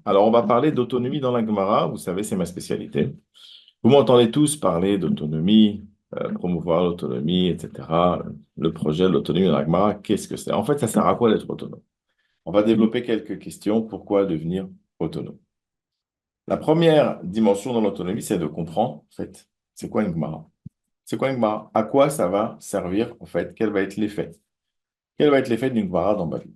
Alors, on va parler d'autonomie dans la Gemara. Vous savez, c'est ma spécialité. Vous m'entendez tous parler d'autonomie, promouvoir l'autonomie, etc. Le projet de l'autonomie dans la Gemara, qu'est-ce que c'est? En fait, ça sert à quoi d'être autonome? On va développer quelques questions. Pourquoi devenir autonome? La première dimension dans l'autonomie, c'est de comprendre, en fait, c'est quoi une Gemara? C'est quoi une Gemara? À quoi ça va servir, en fait? Quel va être l'effet? Quel va être l'effet d'une Gemara dans ma vie?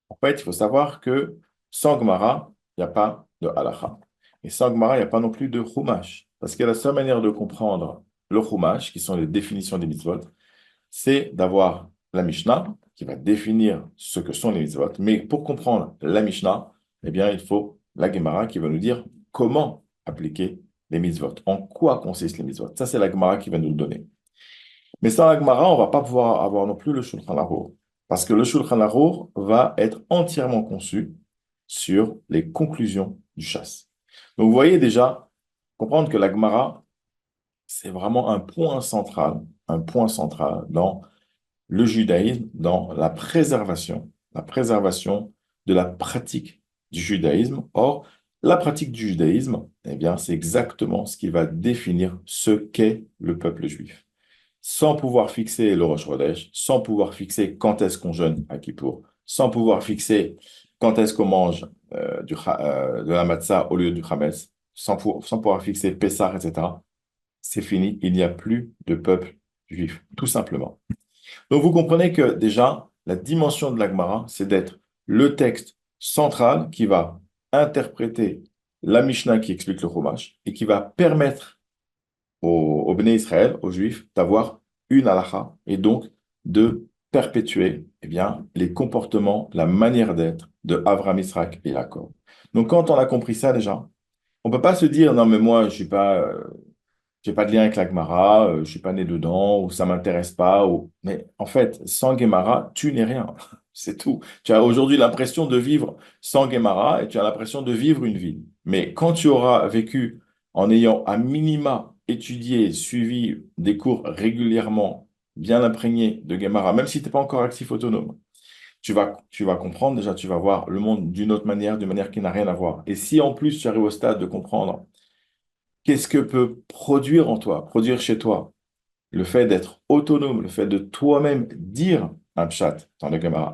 En fait, il faut savoir que sans Gemara, il n'y a pas de halakha. Et sans Gemara, il n'y a pas non plus de chumash. Parce que la seule manière de comprendre le chumash, qui sont les définitions des mitzvot, c'est d'avoir la Mishnah, qui va définir ce que sont les mitzvot. Mais pour comprendre la Mishnah, eh bien, il faut la Gemara qui va nous dire comment appliquer les mitzvot, en quoi consistent les mitzvot. Ça, c'est la Gemara qui va nous le donner. Mais sans la Gemara, on ne va pas pouvoir avoir non plus le Shulchan Aruch. Parce que le Shulchan Aruch va être entièrement conçu sur les conclusions du chasse. Donc vous voyez déjà, comprendre que la Gemara, c'est vraiment un point central dans le judaïsme, dans la préservation de la pratique du judaïsme. Or, la pratique du judaïsme, eh bien, c'est exactement ce qui va définir ce qu'est le peuple juif sans pouvoir fixer le Rosh Chodesh, sans pouvoir fixer quand est-ce qu'on jeûne à Kippour, sans pouvoir fixer quand est-ce qu'on mange de la matzah au lieu du chametz, sans pouvoir fixer Pessah, etc. C'est fini, il n'y a plus de peuple juif, tout simplement. Donc vous comprenez que déjà, la dimension de la Gemara, c'est d'être le texte central qui va interpréter la Mishnah qui explique le Chumash et qui va permettre au Béné Israël, aux Juifs, d'avoir une halakha et donc de perpétuer eh bien, les comportements, la manière d'être de Avraham, Israël et Jacob. Donc quand on a compris ça déjà, on ne peut pas se dire non mais moi j'ai pas de lien avec la Gemara, je suis pas né dedans ou ça m'intéresse pas mais en fait sans Gemara tu n'es rien. C'est tout. Tu as aujourd'hui l'impression de vivre sans Gemara et tu as l'impression de vivre une vie. Mais quand tu auras vécu en ayant à minima étudié, suivi des cours régulièrement, bien imprégnés de Gemara, même si tu n'es pas encore actif autonome, tu vas comprendre, déjà tu vas voir le monde d'une manière qui n'a rien à voir. Et si en plus tu arrives au stade de comprendre qu'est-ce que peut produire en toi, produire chez toi, le fait d'être autonome, le fait de toi-même dire un pshat dans la Gemara,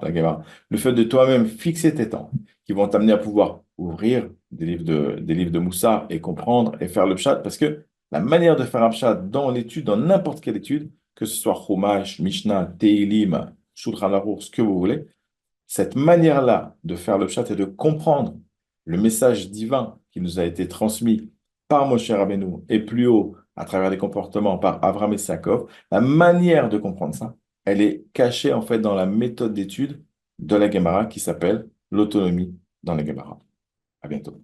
le fait de toi-même fixer tes temps, qui vont t'amener à pouvoir ouvrir des livres de Moussa et comprendre et faire le pshat, parce que la manière de faire un pshat dans l'étude, dans n'importe quelle étude, que ce soit Chumash, Mishnah, Teilim, Shulchan Aruch, ce que vous voulez, cette manière-là de faire le pshat et de comprendre le message divin qui nous a été transmis par Moshe Rabbeinu et plus haut à travers les comportements par Avraham et Sakov, la manière de comprendre ça, elle est cachée en fait dans la méthode d'étude de la Gemara qui s'appelle l'autonomie dans la Gemara. À bientôt.